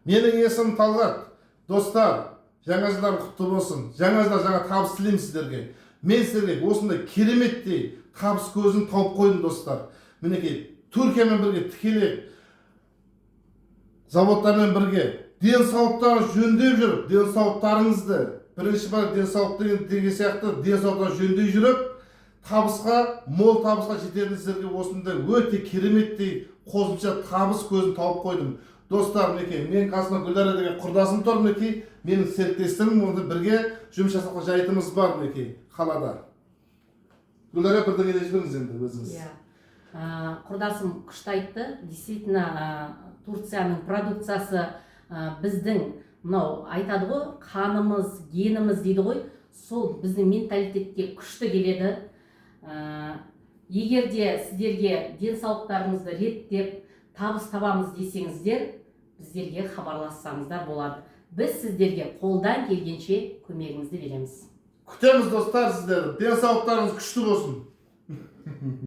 Менің есімім Талғат. Достар, жаңа жылдар құтты болсын. Жаңа жылда жаңа табыс тілеймін сіздерге. Мен сіздерге осындай кереметтей табыс көзін тауып қойдым, достар. Мінекей, Түркиямен бірге тікелей заводтармен бірге денсаулықтарын жөндеп жүріп, денсаулықтарыңызды бірінші бар денсаулық деген сияқты денсаулықтарын жөндей жүріп, табысқа, мол табысқа жететін сіздерге осындай өте кереметтей қосымша табыс көзін тауып қойдым. Достар, мінекей, мен қасымда Гүлдара деген құрдасым тұр, мінекей, менің серіктестерім, онда бірге жұмыс жасауға жайтымыз бар, мінекей, қалада. Гүлдара, бірдеңе жіберіңіз енді өзіңіз. Құрдасым күшті айтты. Действительно, Турцияның продукциясы біздің, мынау айтады ғой, қанымыз, геніміз дейді ғой, сол біздің менталитетке күшті келеді. Егер де сіздерге денсаулықтарыңызды реттеп, табыс табамыз десеңіздер, біздерге хабарлассаңыздар болады. Біз сіздерге қолдан келгенше көмегімізді береміз. Күтеміз, достар, сіздерді. Денсаулықтарыңыз күшті болсын.